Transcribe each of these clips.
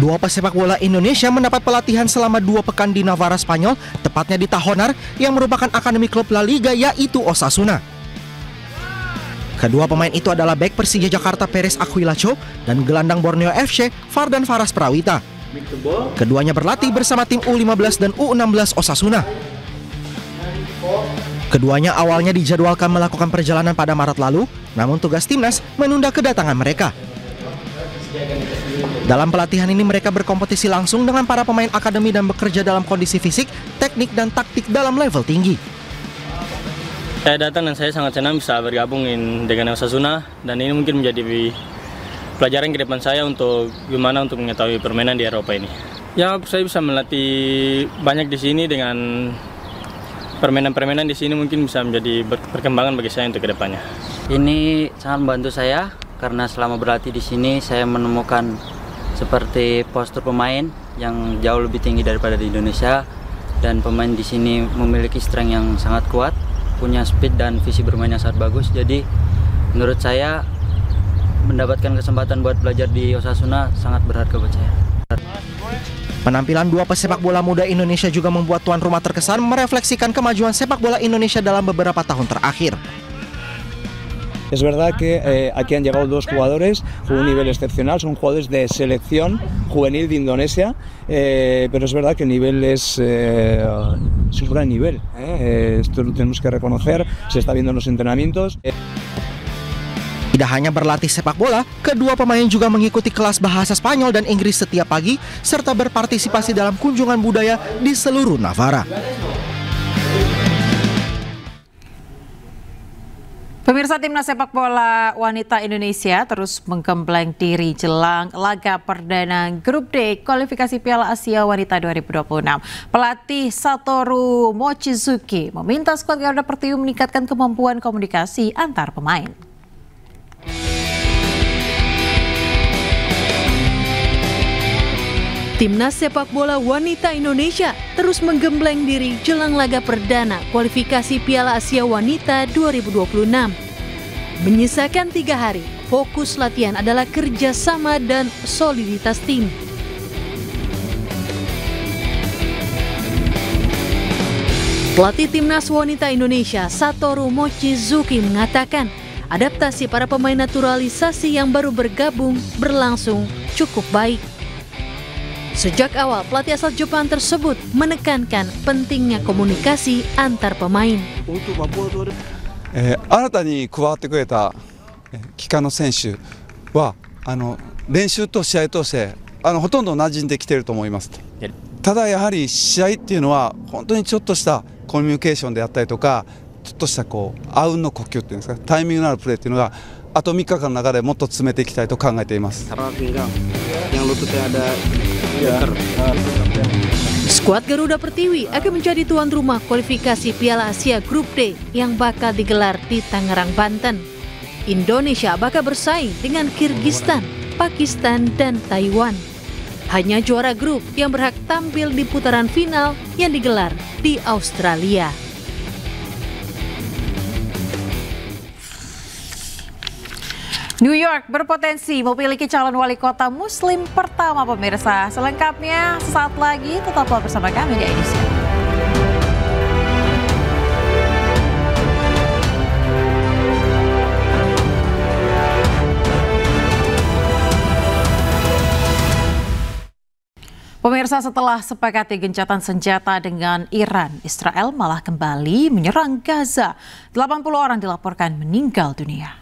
Dua pesepak bola Indonesia mendapat pelatihan selama 2 pekan di Navarra, Spanyol, tepatnya di Tajonar, yang merupakan akademi klub La Liga, yaitu Osasuna. Kedua pemain itu adalah bek Persija Jakarta Perez Aquilacho dan gelandang Borneo FC Fardan Faras Prawita. Keduanya berlatih bersama tim U15 dan U16 Osasuna. Keduanya awalnya dijadwalkan melakukan perjalanan pada Maret lalu, namun tugas timnas menunda kedatangan mereka. Dalam pelatihan ini mereka berkompetisi langsung dengan para pemain akademi dan bekerja dalam kondisi fisik, teknik, dan taktik dalam level tinggi. Saya datang dan saya sangat senang bisa bergabung dengan Osasuna, dan ini mungkin menjadi pelajaran ke depan saya untuk gimana untuk mengetahui permainan di Eropa ini. Ya, saya bisa melatih banyak di sini dengan permainan-permainan di sini mungkin bisa menjadi perkembangan bagi saya untuk kedepannya. Ini sangat membantu saya karena selama berlatih di sini saya menemukan seperti postur pemain yang jauh lebih tinggi daripada di Indonesia, dan pemain di sini memiliki strength yang sangat kuat, punya speed dan visi bermain yang sangat bagus. Jadi menurut saya mendapatkan kesempatan buat belajar di Osasuna sangat berharga buat saya. Penampilan dua pesepak bola muda Indonesia juga membuat tuan rumah terkesan merefleksikan kemajuan sepak bola Indonesia dalam beberapa tahun terakhir. Es verdad que aquí han llegado dos jugadores con un nivel excepcional, son jugadores de selección juvenil de Indonesia, pero es verdad que el nivel es un gran nivel, esto lo tenemos que reconocer, se está viendo en los entrenamientos. Tidak hanya berlatih sepak bola, kedua pemain juga mengikuti kelas bahasa Spanyol dan Inggris setiap pagi, serta berpartisipasi dalam kunjungan budaya di seluruh Navarra. Pemirsa, timnas sepak bola wanita Indonesia terus menggembleng diri jelang laga perdana Grup D kualifikasi Piala Asia Wanita 2026. Pelatih Satoru Mochizuki meminta skuad Garuda Pertiwi meningkatkan kemampuan komunikasi antar pemain. Timnas sepak bola wanita Indonesia terus menggembleng diri jelang laga perdana kualifikasi Piala Asia Wanita 2026. Menyisakan 3 hari, fokus latihan adalah kerjasama dan soliditas tim. Pelatih Timnas Wanita Indonesia Satoru Mochizuki mengatakan adaptasi para pemain naturalisasi yang baru bergabung berlangsung cukup baik. Sejak awal, pelatih asal Jepang tersebut menekankan pentingnya komunikasi antar pemain. 新たに加わってくれた帰化の選手は練習と試合としてほとんど馴染んできていると思います。ただやはり試合っていうのは本当にちょっとしたコミュニケーションであったりとか、ちょっとしたあうんの呼吸っていうんですか、タイミングのあるプレーっていうのがあと3日間の中でもっと詰めていきたいと考えています。 Skuad Garuda Pertiwi akan menjadi tuan rumah kualifikasi Piala Asia Grup D yang bakal digelar di Tangerang, Banten. Indonesia bakal bersaing dengan Kirgistan, Pakistan, dan Taiwan. Hanya juara grup yang berhak tampil di putaran final yang digelar di Australia. New York berpotensi memiliki calon wali kota muslim pertama, pemirsa. Selengkapnya sesaat lagi, tetaplah bersama kami di edisi. Pemirsa, setelah sepakati gencatan senjata dengan Iran, Israel malah kembali menyerang Gaza. 80 orang dilaporkan meninggal dunia.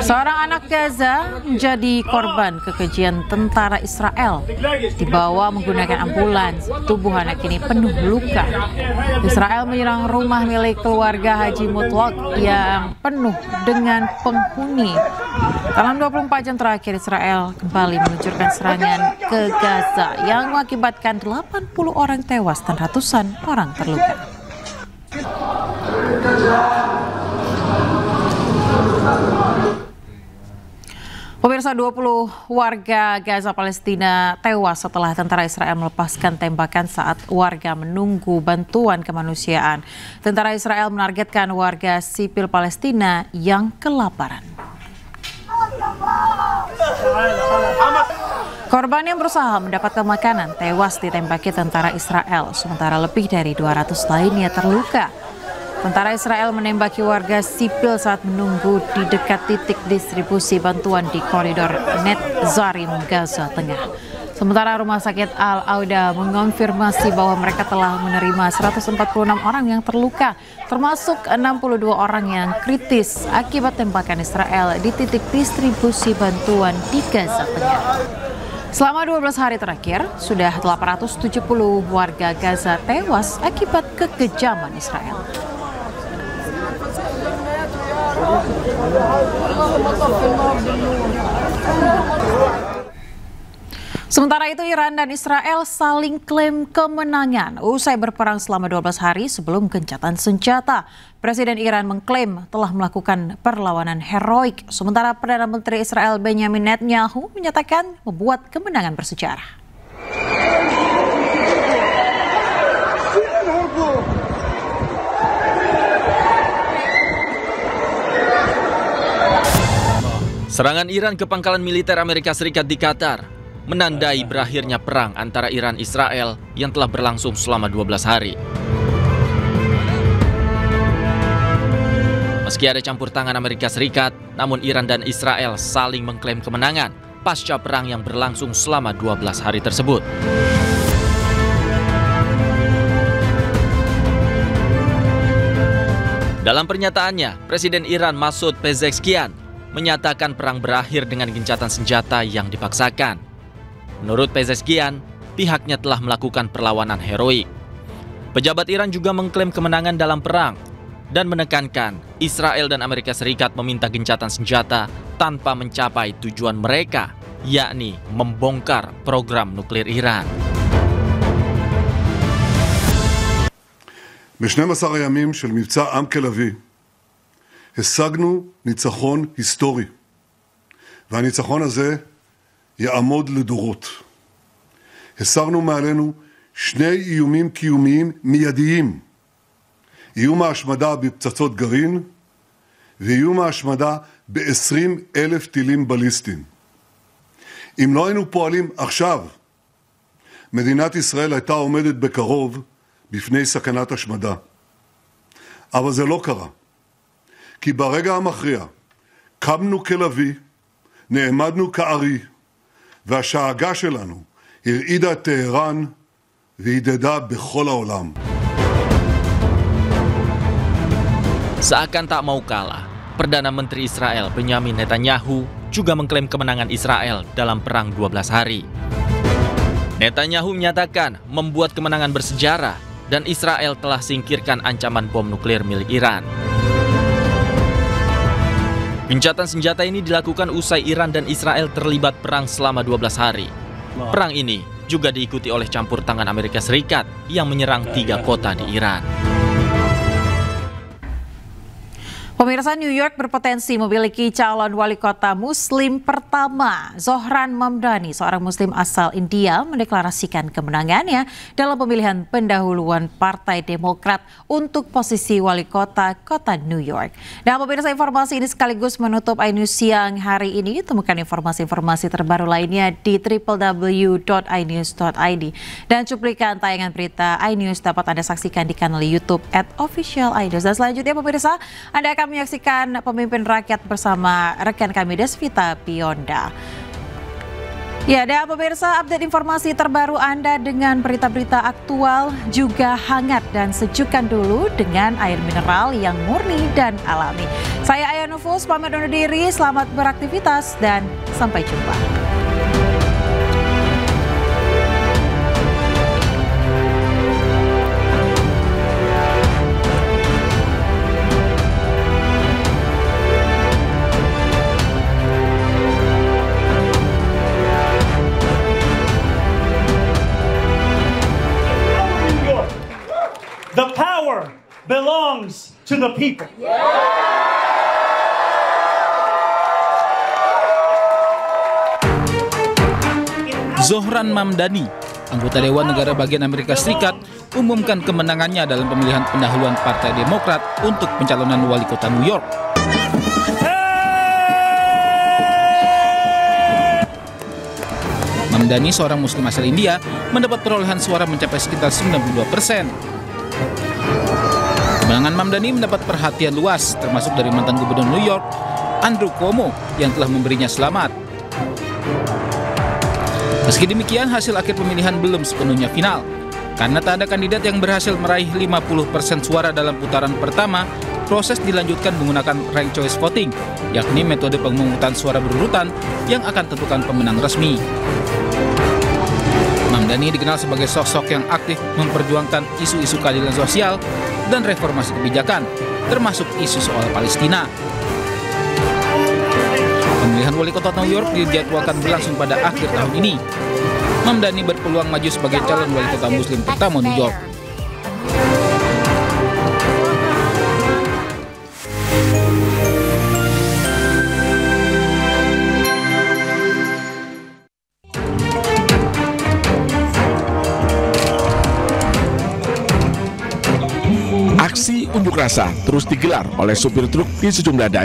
Seorang anak Gaza menjadi korban kekejian tentara Israel. Dibawa menggunakan ambulans, tubuh anak ini penuh luka. Israel menyerang rumah milik keluarga Haji Mutlaq yang penuh dengan penghuni. Dalam 24 jam terakhir, Israel kembali meluncurkan serangan ke Gaza yang mengakibatkan 80 orang tewas dan ratusan orang terluka. Pemirsa, 20 warga Gaza Palestina tewas setelah tentara Israel melepaskan tembakan saat warga menunggu bantuan kemanusiaan. Tentara Israel menargetkan warga sipil Palestina yang kelaparan. Korban yang berusaha mendapatkan makanan tewas ditembaki tentara Israel, sementara lebih dari 200 lainnya terluka. Tentara Israel menembaki warga sipil saat menunggu di dekat titik distribusi bantuan di koridor Netzarim, Gaza Tengah. Sementara Rumah Sakit Al-Auda mengonfirmasi bahwa mereka telah menerima 146 orang yang terluka, termasuk 62 orang yang kritis akibat tembakan Israel di titik distribusi bantuan di Gaza Tengah. Selama 12 hari terakhir, sudah 870 warga Gaza tewas akibat kekejaman Israel. Sementara itu, Iran dan Israel saling klaim kemenangan usai berperang selama 12 hari sebelum gencatan senjata. Presiden Iran mengklaim telah melakukan perlawanan heroik, sementara Perdana Menteri Israel Benjamin Netanyahu menyatakan membuat kemenangan bersejarah. Serangan Iran ke pangkalan militer Amerika Serikat di Qatar menandai berakhirnya perang antara Iran-Israel yang telah berlangsung selama 12 hari. Meski ada campur tangan Amerika Serikat, namun Iran dan Israel saling mengklaim kemenangan pasca perang yang berlangsung selama 12 hari tersebut. Dalam pernyataannya, Presiden Iran Masoud Pezeshkian menyatakan perang berakhir dengan gencatan senjata yang dipaksakan. Menurut Pezeshkian, pihaknya telah melakukan perlawanan heroik. Pejabat Iran juga mengklaim kemenangan dalam perang dan menekankan Israel dan Amerika Serikat meminta gencatan senjata tanpa mencapai tujuan mereka, yakni membongkar program nuklir Iran. ב-12 הימים של מבצע עם כלבי השגנו ניצחון היסטורי, והניצחון הזה יעמוד לדורות. הסרנו מעלינו שני איומים קיומיים מיידיים, איום ההשמדה בפצצות גרעין ואיום ההשמדה ב-20,000 טילים בליסטיים. אם לא היינו פועלים עכשיו, מדינת ישראל הייתה עומדת בקרוב בפני סכנת השמדה. אבל זה לא קרה. כי ברגע המכריע קמנו כלוי, נעמדנו כארי, והשאגה שלנו הרעידה את טהרן והידדה בכל העולם. Seakan tak mau kalah, Perdana Menteri Israel Benjamin Netanyahu juga mengklaim kemenangan Israel dalam perang 12 hari. Netanyahu menyatakan membuat kemenangan bersejarah dan Israel telah singkirkan ancaman bom nuklir milik Iran. Gencatan senjata ini dilakukan usai Iran dan Israel terlibat perang selama 12 hari. Perang ini juga diikuti oleh campur tangan Amerika Serikat yang menyerang 3 kota di Iran. Pemirsa, New York berpotensi memiliki calon wali kota muslim pertama. Zohran Mamdani, seorang muslim asal India, mendeklarasikan kemenangannya dalam pemilihan pendahuluan Partai Demokrat untuk posisi wali kota New York. Dan pemirsa, informasi ini sekaligus menutup iNews siang hari ini. Temukan informasi-informasi terbaru lainnya di www.inews.id. Dan cuplikan tayangan berita iNews dapat Anda saksikan di kanal YouTube @officialinews. Dan selanjutnya pemirsa, Anda akan menyaksikan Pemimpin Rakyat bersama rekan kami Desvita Pionda. Ya, dan pemirsa, update informasi terbaru Anda dengan berita-berita aktual juga hangat dan sejukkan dulu dengan air mineral yang murni dan alami. Saya Aya Nufus, pamit undur diri, selamat beraktivitas dan sampai jumpa. The power belongs to the people. Zohran Mamdani, anggota Dewan Negara Bagian Amerika Serikat, umumkan kemenangannya dalam pemilihan pendahuluan Partai Demokrat untuk pencalonan wali kota New York. Mamdani, seorang muslim asal India, mendapat perolehan suara mencapai sekitar 92%. Kemenangan Mamdani mendapat perhatian luas, termasuk dari mantan gubernur New York, Andrew Cuomo, yang telah memberinya selamat. Meski demikian, hasil akhir pemilihan belum sepenuhnya final. Karena tak ada kandidat yang berhasil meraih 50% suara dalam putaran pertama, proses dilanjutkan menggunakan ranked choice voting, yakni metode pemungutan suara berurutan yang akan tentukan pemenang resmi. Mamdani dikenal sebagai sosok yang aktif memperjuangkan isu-isu keadilan sosial dan reformasi kebijakan, termasuk isu soal Palestina. Pemilihan wali kota New York dijadwalkan berlangsung pada akhir tahun ini. Mamdani berpeluang maju sebagai calon wali kota muslim pertama New York. Aksi unjuk rasa terus digelar oleh supir truk di sejumlah daerah.